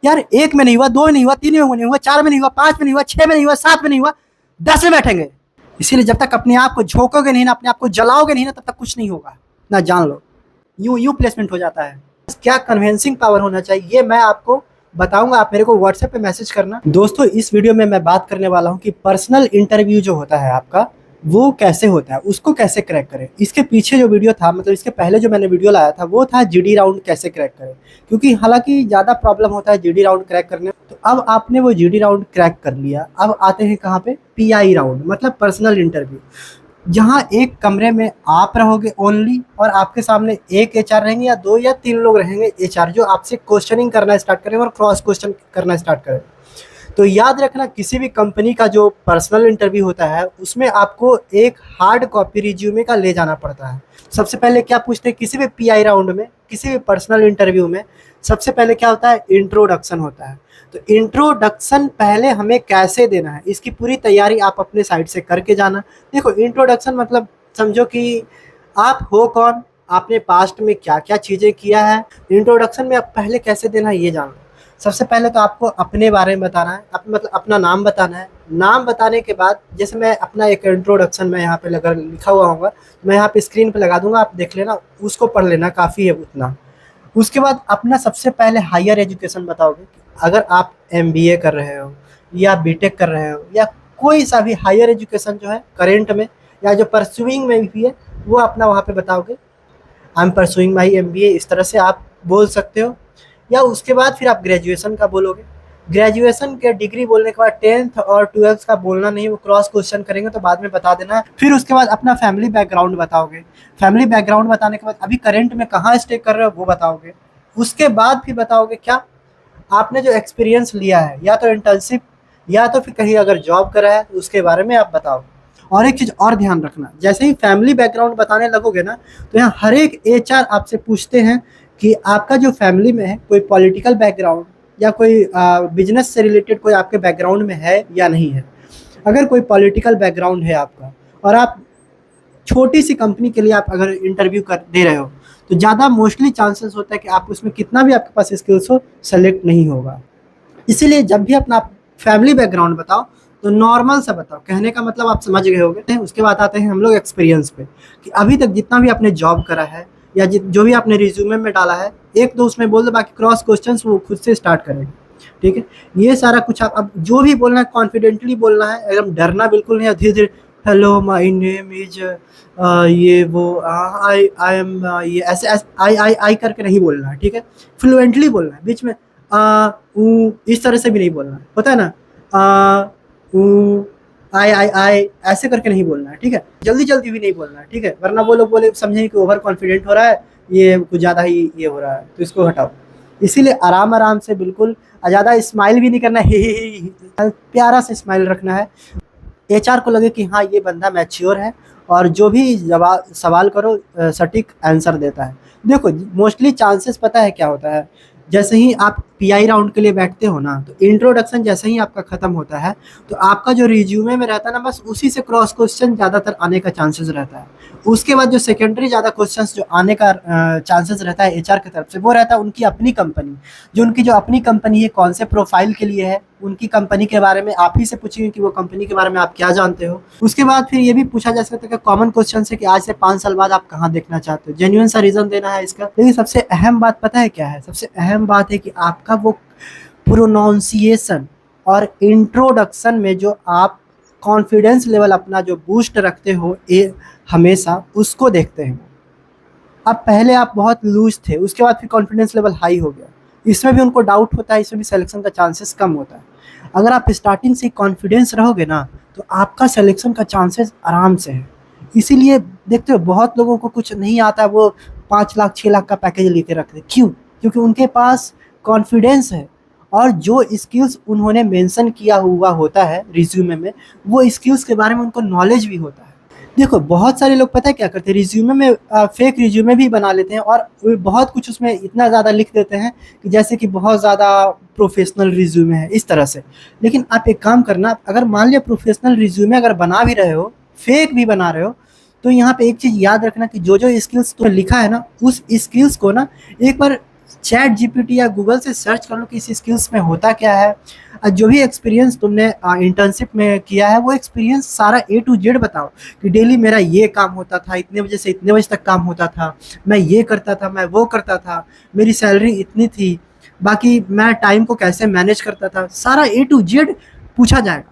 यार 1 में नहीं हुआ, 2 में नहीं हुआ, 3 में नहीं हुआ, 4 में नहीं हुआ, 5 में नहीं हुआ, 6 में नहीं हुआ, 7 में नहीं हुआ, 10 में बैठेंगे। इसीलिए जब तक अपने आप को झोंकोगे नहीं ना, अपने आप को जलाओगे नहीं ना, तब तक कुछ नहीं होगा ना, जान लो। यूं यूं प्लेसमेंट हो जाता है। क्या कन्विंसिंग पावर होना चाहिए ये मैं आपको बताऊंगा, आप मेरे को व्हाट्सएप पे मैसेज करना। दोस्तों इस वीडियो में मैं बात करने वाला हूं कि पर्सनल इंटरव्यू जो होता है आपका, वो कैसे होता है, उसको कैसे क्रैक करें। इसके पीछे जो वीडियो था, मतलब इसके पहले जो मैंने वीडियो लाया था, वो था जीडी राउंड कैसे क्रैक करें, क्योंकि हालांकि ज़्यादा प्रॉब्लम होता है जीडी राउंड क्रैक करने में। तो अब आपने वो जीडी राउंड क्रैक कर लिया, अब आते हैं कहाँ पे, पीआई राउंड, मतलब पर्सनल इंटरव्यू, जहाँ एक कमरे में आप रहोगे ओनली, और आपके सामने एक एचआर रहेंगे या 2 या 3 लोग रहेंगे एचआर, जो आपसे क्वेश्चनिंग करना स्टार्ट करेंगे और क्रॉस क्वेश्चन करना स्टार्ट करेंगे। तो याद रखना, किसी भी कंपनी का जो पर्सनल इंटरव्यू होता है, उसमें आपको एक हार्ड कॉपी रिज्यूमे का ले जाना पड़ता है। सबसे पहले क्या पूछते हैं किसी भी पीआई राउंड में, किसी भी पर्सनल इंटरव्यू में, सबसे पहले क्या होता है, इंट्रोडक्शन होता है। तो इंट्रोडक्शन पहले हमें कैसे देना है, इसकी पूरी तैयारी आप अपने साइड से करके जाना। देखो इंट्रोडक्शन मतलब समझो कि आप हो कौन, आपने पास्ट में क्या क्या चीज़ें किया है। इंट्रोडक्शन में आप पहले कैसे देना है ये जानो। सबसे पहले तो आपको अपने बारे में बताना है, मतलब अपना नाम बताना है। नाम बताने के बाद, जैसे मैं अपना एक इंट्रोडक्शन मैं यहाँ पे लगा लिखा हुआ होगा, मैं यहाँ पे स्क्रीन पे लगा दूंगा, आप देख लेना, उसको पढ़ लेना, काफ़ी है उतना। उसके बाद अपना सबसे पहले हायर एजुकेशन बताओगे। अगर आप एमबीए कर रहे हो या बीटेक कर रहे हो या कोई सा भी हायर एजुकेशन जो है करेंट में या जो परस्यूइंग में भी है, वो अपना वहाँ पे बताओगे। I am pursuing my MBA, इस तरह से आप बोल सकते हो। या उसके बाद फिर आप ग्रेजुएशन का बोलोगे। ग्रेजुएशन के डिग्री बोलने के बाद 10th और 12th का बोलना नहीं, वो क्रॉस क्वेश्चन करेंगे तो बाद में बता देना है। फिर उसके बाद अपना फैमिली बैकग्राउंड बताओगे। फैमिली बैकग्राउंड बताने के बाद अभी करंट में कहाँ स्टे कर रहे हो वो बताओगे। उसके बाद फिर बताओगे क्या आपने जो एक्सपीरियंस लिया है, या तो इंटर्नशिप या तो फिर कहीं अगर जॉब करा है तो उसके बारे में आप बताओ। और एक चीज़ और ध्यान रखना, जैसे ही फैमिली बैकग्राउंड बताने लगोगे ना, तो यहाँ हर एक एचआर आपसे पूछते हैं कि आपका जो फैमिली में है कोई पॉलिटिकल बैकग्राउंड या कोई बिजनेस से रिलेटेड कोई आपके बैकग्राउंड में है या नहीं है। अगर कोई पॉलिटिकल बैकग्राउंड है आपका और आप छोटी सी कंपनी के लिए आप अगर इंटरव्यू कर दे रहे हो, तो ज़्यादा मोस्टली चांसेस होता है कि आप उसमें कितना भी आपके पास स्किल्स हो, सेलेक्ट नहीं होगा। इसीलिए जब भी अपना फैमिली बैकग्राउंड बताओ तो नॉर्मल सा बताओ। कहने का मतलब आप समझ गए होंगे। उसके बाद आते हैं हम लोग एक्सपीरियंस पे, कि अभी तक जितना भी आपने जॉब करा है या जो भी आपने रिज्यूमे में डाला है, एक दो उसमें बोल दो, बाकी क्रॉस क्वेश्चंस वो खुद से स्टार्ट करेंगे। ठीक है, ये सारा कुछ आप अब जो भी बोलना है कॉन्फिडेंटली बोलना है, एकदम डरना बिल्कुल नहीं है। धीरे धीरे हेलो माय नेम इज ये वो आई एम ये ऐसे आई करके नहीं बोलना है। ठीक है, फ्लुएंटली बोलना है, बीच में इस तरह से भी नहीं बोलना है, होता है ना, आई ऐसे करके नहीं बोलना है। ठीक है, जल्दी जल्दी भी नहीं बोलना है। ठीक है, वरना वो लोग बोले समझेंगे कि ओवर कॉन्फिडेंट हो रहा है, ये कुछ ज़्यादा ही ये हो रहा है, तो इसको हटाओ। इसीलिए आराम आराम से, बिल्कुल ज़्यादा स्माइल भी नहीं करना है, प्यारा से स्माइल रखना है। एचआर को लगे कि हाँ ये बंदा मैच्योर है और जो भी जवाब सवाल करो सटीक आंसर देता है। देखो मोस्टली चांसेस पता है क्या होता है, जैसे ही आप पीआई राउंड के लिए बैठते हो ना, तो इंट्रोडक्शन जैसे ही आपका खत्म होता है, तो आपका जो रिज्यूमे में रहता है ना, बस उसी से क्रॉस क्वेश्चन ज़्यादातर आने का चांसेस रहता है। उसके बाद जो सेकेंडरी ज़्यादा क्वेश्चंस जो आने का चांसेस रहता है एचआर की तरफ से, वो रहता है उनकी अपनी कंपनी। जो उनकी जो अपनी कंपनी है, कौन से प्रोफाइल के लिए है, उनकी कंपनी के बारे में आप ही से पूछेंगे कि वो कंपनी के बारे में आप क्या जानते हो। उसके बाद फिर ये भी पूछा जा सकता है कि कॉमन क्वेश्चन है कि आज से 5 साल बाद आप कहाँ देखना चाहते हो, जेन्युइन सा रीज़न देना है इसका। लेकिन सबसे अहम बात पता है क्या है, सबसे अहम बात है कि आपका वो प्रोनाउंसिएशन और इंट्रोडक्शन में जो आप कॉन्फिडेंस लेवल अपना जो बूस्ट रखते हो, ये हमेशा उसको देखते हैं। अब पहले आप बहुत लूज थे, उसके बाद फिर कॉन्फिडेंस लेवल हाई हो गया, इसमें भी उनको डाउट होता है, इसमें भी सिलेक्शन का चांसेस कम होता है। अगर आप स्टार्टिंग से कॉन्फिडेंस रहोगे ना, तो आपका सिलेक्शन का चांसेस आराम से है। इसीलिए देखते हो बहुत लोगों को कुछ नहीं आता, वो 5 लाख 6 लाख का पैकेज लेके रखते। क्यों? क्योंकि उनके पास कॉन्फिडेंस है, और जो स्किल्स उन्होंने मेंशन किया हुआ होता है रिज्यूमे में, वो स्किल्स के बारे में उनको नॉलेज भी होता है। देखो बहुत सारे लोग पता है क्या करते हैं, रिज्यूमे में फेक रिज्यूमे भी बना लेते हैं और बहुत कुछ उसमें इतना ज़्यादा लिख देते हैं कि जैसे कि बहुत ज़्यादा प्रोफेशनल रिज्यूमे है, इस तरह से। लेकिन आप एक काम करना, अगर मान लिया प्रोफेशनल रिज्यूमे अगर बना भी रहे हो, फेक भी बना रहे हो, तो यहाँ पे एक चीज़ याद रखना कि जो जो स्किल्स तो लिखा है ना, उस स्किल्स को ना एक बार चैट जीपीटी या गूगल से सर्च कर लो कि इस स्किल्स में होता क्या है। जो भी एक्सपीरियंस तुमने इंटर्नशिप में किया है वो एक्सपीरियंस सारा A to Z बताओ कि डेली मेरा ये काम होता था, इतने बजे से इतने बजे तक काम होता था, मैं ये करता था, मैं वो करता था, मेरी सैलरी इतनी थी, बाकी मैं टाइम को कैसे मैनेज करता था, सारा A to Z पूछा जाएगा।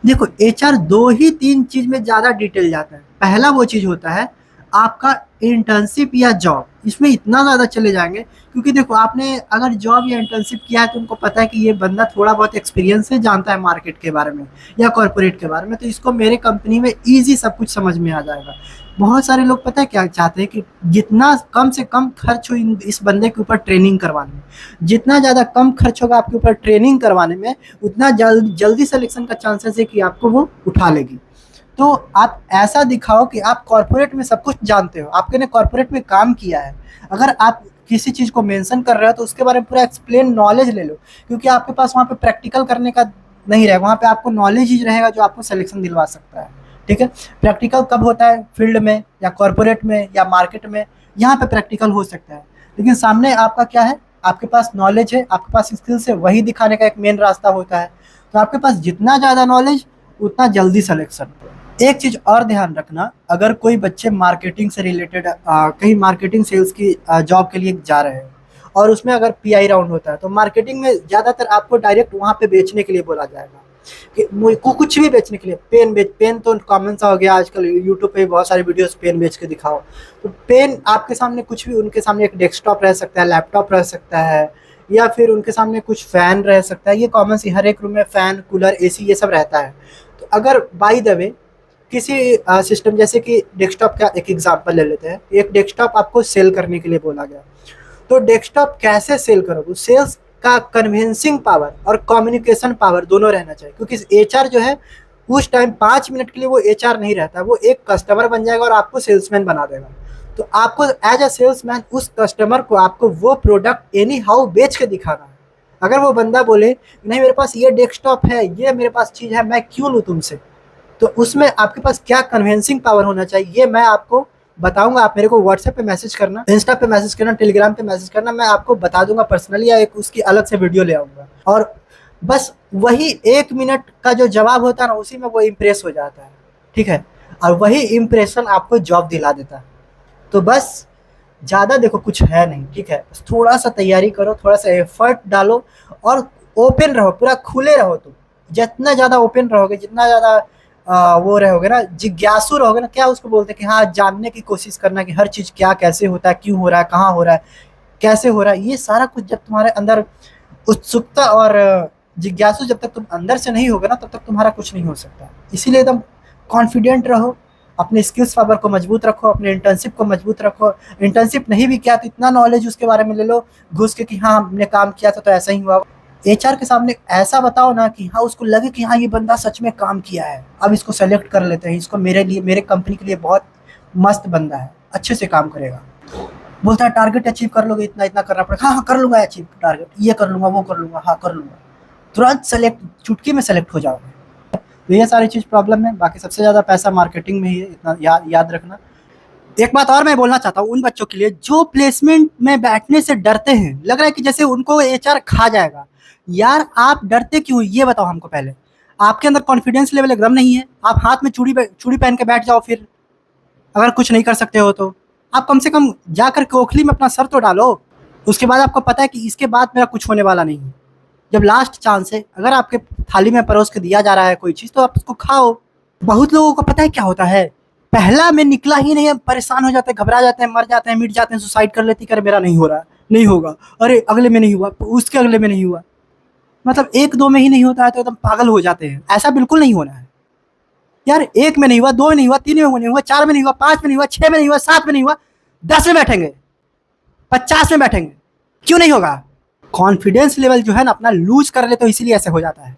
देखो HR 2 ही 3 चीज में ज्यादा डिटेल जाता है। पहला वो चीज होता है आपका इंटर्नशिप या जॉब, इसमें इतना ज्यादा चले जाएंगे क्योंकि देखो आपने अगर जॉब या इंटर्नशिप किया है तो उनको पता है कि ये बंदा थोड़ा बहुत एक्सपीरियंस है, जानता है मार्केट के बारे में या कॉर्पोरेट के बारे में, तो इसको मेरे कंपनी में ईजी सब कुछ समझ में आ जाएगा। बहुत सारे लोग पता है क्या चाहते हैं कि जितना कम से कम खर्च हो इस बंदे के ऊपर ट्रेनिंग करवाने में, जितना ज़्यादा कम खर्च होगा आपके ऊपर ट्रेनिंग करवाने में उतना जल्दी सिलेक्शन का चांसेस है कि आपको वो उठा लेगी। तो आप ऐसा दिखाओ कि आप कॉर्पोरेट में सब कुछ जानते हो, आपके ने कॉर्पोरेट में काम किया है। अगर आप किसी चीज़ को मेंशन कर रहे हो तो उसके बारे में पूरा एक्सप्लेन नॉलेज ले लो, क्योंकि आपके पास वहाँ पे प्रैक्टिकल करने का नहीं रहेगा, वहाँ पे आपको नॉलेज ही रहेगा जो आपको सिलेक्शन दिलवा सकता है। ठीक है, प्रैक्टिकल कब होता है? फील्ड में या कॉर्पोरेट में या मार्केट में, यहाँ पे प्रैक्टिकल हो सकता है। लेकिन सामने आपका क्या है, आपके पास नॉलेज है, आपके पास स्किल्स है, वही दिखाने का एक मेन रास्ता होता है। तो आपके पास जितना ज़्यादा नॉलेज उतना जल्दी सिलेक्शन। एक चीज़ और ध्यान रखना, अगर कोई बच्चे मार्केटिंग से रिलेटेड कहीं मार्केटिंग सेल्स की जॉब के लिए जा रहे हैं और उसमें अगर PI राउंड होता है तो मार्केटिंग में ज़्यादातर आपको डायरेक्ट वहाँ पे बेचने के लिए बोला जाएगा कि मुझको कुछ भी बेचने के लिए, पेन तो कॉमन सा हो गया आजकल, यूट्यूब पे बहुत सारे वीडियोस पेन बेच के दिखाओ। तो पेन आपके सामने कुछ भी, उनके सामने एक डेस्कटॉप रह सकता है, लैपटॉप रह सकता है, या फिर उनके सामने कुछ फ़ैन रह सकता है। ये कॉमन सी हर एक रूम में फ़ैन, कूलर, AC ये सब रहता है। तो अगर बाय द वे किसी सिस्टम, जैसे कि डेस्कटॉप का एक एग्जांपल ले लेते हैं, एक डेस्कटॉप आपको सेल करने के लिए बोला गया, तो डेस्कटॉप कैसे सेल करोगे? सेल्स का कन्विंसिंग पावर और कम्युनिकेशन पावर दोनों रहना चाहिए, क्योंकि HR जो है उस टाइम 5 मिनट के लिए वो HR नहीं रहता, वो एक कस्टमर बन जाएगा और आपको सेल्समैन बना देगा। तो आपको एज अ सेल्समैन उस कस्टमर को आपको वो प्रोडक्ट एनी हाउ बेच के दिखाना है। अगर वो बंदा बोले नहीं मेरे पास ये डेस्कटॉप है, ये मेरे पास चीज़ है, मैं क्यों लूँ तुमसे, तो उसमें आपके पास क्या कन्विंसिंग पावर होना चाहिए ये मैं आपको बताऊंगा। आप मेरे को व्हाट्सएप पे मैसेज करना, इंस्टा पे मैसेज करना, टेलीग्राम पे मैसेज करना, मैं आपको बता दूंगा पर्सनली, या एक उसकी अलग से वीडियो ले आऊंगा। और बस वही 1 मिनट का जो जवाब होता है ना, उसी में वो इम्प्रेस हो जाता है। ठीक है, और वही इम्प्रेशन आपको जॉब दिला देता है। तो बस ज़्यादा देखो कुछ है नहीं, ठीक है, बस थोड़ा सा तैयारी करो, थोड़ा सा एफर्ट डालो और ओपन रहो, पूरा खुले रहो। तुम जितना ज़्यादा ओपन रहोगे, जितना ज़्यादा वो रहोगे ना, जिज्ञासु रहोगे ना, क्या उसको बोलते हैं कि हाँ, जानने की कोशिश करना कि हर चीज़ क्या कैसे होता है, क्यों हो रहा है, कहाँ हो रहा है, कैसे हो रहा है, ये सारा कुछ जब तुम्हारे अंदर उत्सुकता और जिज्ञासु जब तक तुम अंदर से नहीं होगा ना, तब तक तुम्हारा कुछ नहीं हो सकता। इसीलिए एकदम कॉन्फिडेंट रहो, अपने स्किल्स पावर को मजबूत रखो, अपने इंटर्नशिप को मजबूत रखो। इंटर्नशिप नहीं भी किया तो इतना नॉलेज उसके बारे में ले लो घुस के कि हाँ हमने काम किया था तो ऐसा ही हुआ। HR के सामने ऐसा बताओ ना कि हाँ उसको लगे कि हाँ ये बंदा सच में काम किया है, अब इसको सेलेक्ट कर लेते हैं, इसको मेरे लिए, मेरे कंपनी के लिए बहुत मस्त बंदा है, अच्छे से काम करेगा। बोलता है टारगेट अचीव कर लोगे, इतना इतना करना पड़ेगा, हाँ हाँ कर लूँगा अचीव टारगेट, ये कर लूँगा, वो कर लूँगा, हाँ कर लूँगा, तुरंत सेलेक्ट, चुटकी में सेलेक्ट हो जाओगे। तो ये सारी चीज़ प्रॉब्लम है। बाकी सबसे ज़्यादा पैसा मार्केटिंग में ही है, इतना याद रखना। एक बात और मैं बोलना चाहता हूँ उन बच्चों के लिए जो प्लेसमेंट में बैठने से डरते हैं, लग रहा है कि जैसे उनको HR खा जाएगा। यार आप डरते क्यों, ये बताओ हमको पहले। आपके अंदर कॉन्फिडेंस लेवल एकदम नहीं है, आप हाथ में चूड़ी पहन के बैठ जाओ, फिर अगर कुछ नहीं कर सकते हो तो आप कम से कम जाकर के ओखली में अपना सर तो डालो। उसके बाद आपको पता है कि इसके बाद मेरा कुछ होने वाला नहीं है, जब लास्ट चांस है, अगर आपके थाली में परोस के दिया जा रहा है कोई चीज़ तो आप उसको खाओ। बहुत लोगों को पता है क्या होता है, पहला में निकला ही नहीं है, परेशान हो जाते हैं, घबरा जाते हैं, मर जाते हैं, मिट जाते हैं, सुसाइड कर लेते हैं, कर मेरा नहीं हो रहा, नहीं होगा, अरे अगले में नहीं हुआ, उसके अगले में नहीं हुआ, मतलब 1-2 में ही नहीं होता है तो एकदम पागल हो जाते हैं। ऐसा बिल्कुल नहीं होना है यार। 1 में नहीं हुआ, 2 में नहीं हुआ, 3 में नहीं हुआ, 4 में नहीं हुआ, 5 में नहीं हुआ, 6 में नहीं हुआ, 7 में नहीं हुआ, 10 में बैठेंगे, 50 में बैठेंगे, क्यों नहीं होगा? कॉन्फिडेंस लेवल जो है ना अपना लूज कर ले, तो इसीलिए ऐसे हो जाता है।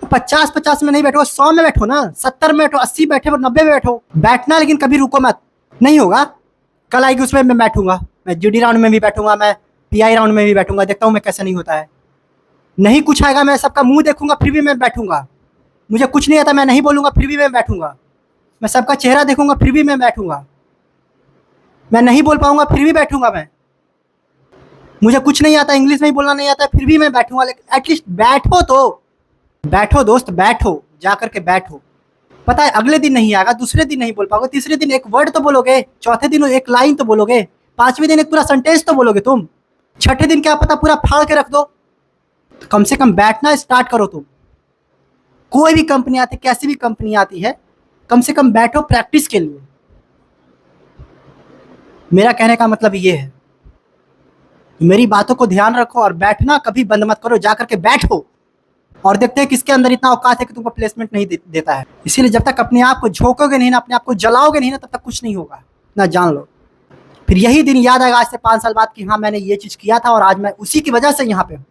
50 में नहीं बैठो, 100 में बैठो ना, 70 में बैठो, 80 बैठे, 90 में बैठो, बैठना, लेकिन कभी रुको मत। नहीं होगा, कल आएगी उसमें मैं बैठूंगा, मैं GD राउंड में भी बैठूंगा, मैं PI राउंड में भी बैठूंगा, देखता हूँ मैं कैसे नहीं होता है। नहीं कुछ आएगा, मैं सबका मुंह देखूंगा फिर भी मैं बैठूंगा। मुझे कुछ नहीं आता, मैं नहीं बोलूंगा फिर भी मैं बैठूंगा। मैं सबका चेहरा देखूंगा फिर भी मैं बैठूंगा। मैं नहीं बोल पाऊंगा फिर भी बैठूंगा मैं। मुझे कुछ नहीं आता, इंग्लिश में ही बोलना नहीं आता, फिर भी मैं बैठूंगा। लेकिन एटलीस्ट बैठो तो, बैठो दोस्त, बैठो, जा करके बैठो। पता है अगले दिन नहीं आएगा, दूसरे दिन नहीं बोल पाओगे, तीसरे दिन एक वर्ड तो बोलोगे, चौथे दिन एक लाइन तो बोलोगे, पांचवें दिन एक पूरा सेंटेंस तो बोलोगे तुम, छठे दिन क्या पता पूरा फाड़ के रख दो। तो कम से कम बैठना स्टार्ट करो तुम। कोई भी कंपनी आती है, कैसी भी कंपनी आती है, कम से कम बैठो प्रैक्टिस के लिए। मेरा कहने का मतलब ये है, मेरी बातों को ध्यान रखो और बैठना कभी बंद मत करो, जा करके बैठो और देखते हैं किसके अंदर इतना औकात है कि तुमको प्लेसमेंट नहीं देता है। इसीलिए जब तक अपने आप को झोंकोगे नहीं ना, अपने आप को जलाओगे नहीं ना, तब तक कुछ नहीं होगा ना, जान लो। फिर यही दिन याद आएगा आज से 5 साल बाद कि हाँ मैंने ये चीज़ किया था और आज मैं उसी की वजह से यहाँ पे हूँ।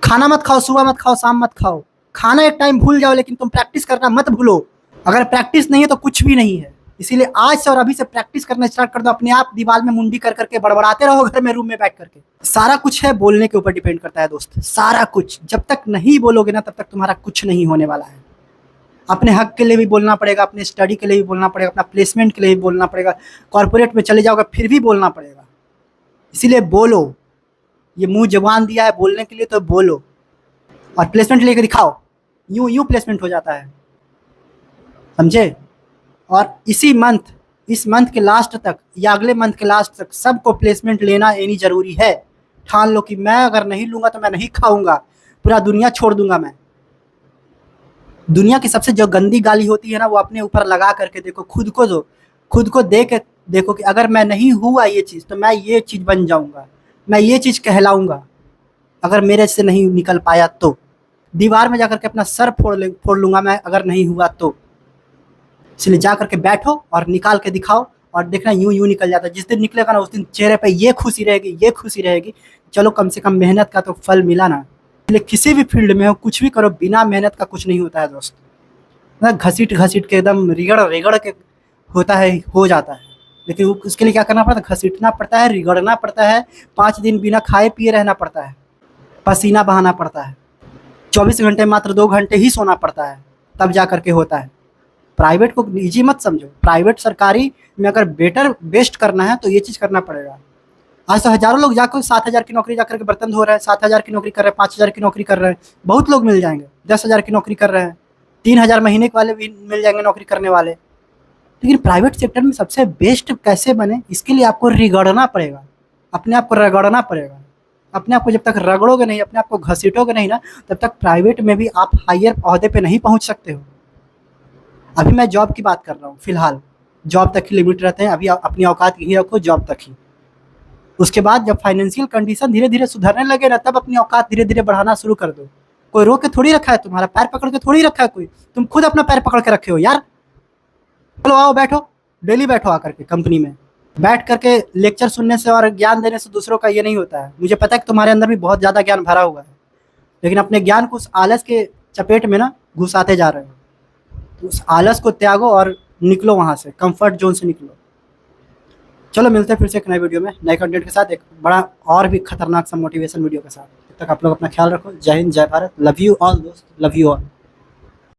खाना मत खाओ, सुबह मत खाओ, शाम मत खाओ, खाना एक टाइम भूल जाओ, लेकिन तुम प्रैक्टिस करना मत भूलो। अगर प्रैक्टिस नहीं है तो कुछ भी नहीं है। इसीलिए आज से और अभी से प्रैक्टिस करना स्टार्ट कर दो। अपने आप दीवार में मुंडी कर करके बड़बड़ाते रहो घर में, रूम में बैठ करके। सारा कुछ है बोलने के ऊपर डिपेंड करता है दोस्त, सारा कुछ। जब तक नहीं बोलोगे ना, तब तक तुम्हारा कुछ नहीं होने वाला है। अपने हक के लिए भी बोलना पड़ेगा, अपने स्टडी के लिए भी बोलना पड़ेगा, अपना प्लेसमेंट के लिए भी बोलना पड़ेगा, कॉर्पोरेट में चले जाओगे फिर भी बोलना पड़ेगा। इसीलिए बोलो, ये मुंह जबान दिया है बोलने के लिए तो बोलो और प्लेसमेंट लेके दिखाओ। यूं यूं प्लेसमेंट हो जाता है, समझे। और इस मंथ के लास्ट तक या अगले मंथ के लास्ट तक सबको प्लेसमेंट लेना यानी ज़रूरी है। ठान लो कि मैं अगर नहीं लूँगा तो मैं नहीं खाऊंगा, पूरा दुनिया छोड़ दूंगा मैं। दुनिया की सबसे जो गंदी गाली होती है ना, वो अपने ऊपर लगा करके देखो, खुद को दे के देखो कि अगर मैं नहीं हुआ ये चीज़ तो मैं ये चीज़ बन जाऊंगा, मैं ये चीज़ कहलाऊंगा। अगर मेरे से नहीं निकल पाया तो दीवार में जाकर के अपना सर फोड़ लूँगा मैं, अगर नहीं हुआ तो। इसलिए जा करके बैठो और निकाल के दिखाओ और देखना यूं यूं निकल जाता है। जिस दिन निकलेगा ना, उस दिन चेहरे पे ये खुशी रहेगी, चलो कम से कम मेहनत का तो फल मिला ना। इसलिए किसी भी फील्ड में हो, कुछ भी करो, बिना मेहनत का कुछ नहीं होता है दोस्त। ना घसीट के एकदम रिगड़ के होता है, हो जाता है। लेकिन उसके लिए क्या करना पड़ता है, घसीटना पड़ता है, रिगड़ना पड़ता है, 5 दिन बिना खाए पिए रहना पड़ता है, पसीना बहाना पड़ता है, 24 घंटे मात्र 2 घंटे ही सोना पड़ता है, तब जा करके होता है। प्राइवेट को निजी मत समझो, प्राइवेट सरकारी में अगर बेस्ट करना है तो ये चीज़ करना पड़ेगा। आज तो हज़ारों लोग जाकर 7,000 की नौकरी जाकर के बर्तन धो रहे हैं, 7,000 की नौकरी कर रहे हैं, 5,000 की नौकरी कर रहे हैं, बहुत लोग मिल जाएंगे। 10,000 की नौकरी कर रहे हैं, 3,000 महीने के वाले भी मिल जाएंगे नौकरी करने वाले। लेकिन प्राइवेट सेक्टर में सबसे बेस्ट कैसे बने, इसके लिए आपको रिगड़ना पड़ेगा, अपने आप को रगड़ना पड़ेगा। अपने आप को जब तक रगड़ोगे नहीं, अपने आप को घसीटोगे नहीं ना, तब तक प्राइवेट में भी आप हायर ओहदे पे नहीं पहुंच सकते हो। अभी मैं जॉब की बात कर रहा हूँ, फिलहाल जॉब तक ही लिमिट रहते हैं। अभी अपनी औकात यही रखो, जॉब तक ही। उसके बाद जब फाइनेंशियल कंडीशन धीरे धीरे सुधरने लगे ना, तब अपनी औकात धीरे धीरे बढ़ाना शुरू कर दो। कोई रोक के थोड़ी रखा है, तुम्हारा पैर पकड़ के थोड़ी रखा है कोई, तुम खुद अपना पैर पकड़ के रखे हो यार। चलो आओ बैठो, डेली बैठो आकर के कंपनी में। बैठ करके लेक्चर सुनने से और ज्ञान देने से दूसरों का ये नहीं होता है। मुझे पता है कि तुम्हारे अंदर भी बहुत ज़्यादा ज्ञान भरा हुआ है, लेकिन अपने ज्ञान को उस आलस के चपेट में ना घुसाते जा रहे हो। तो उस आलस को त्यागो और निकलो वहाँ से, कंफर्ट जोन से निकलो। चलो मिलते हैं फिर से एक नए वीडियो में, नए कंटेंट के साथ, एक बड़ा और भी खतरनाक सा मोटिवेशन वीडियो के साथ। तब तक आप लोग अपना ख्याल रखो। जय हिंद, जय भारत, लव यू ऑल दोस्त, लव यू ऑल।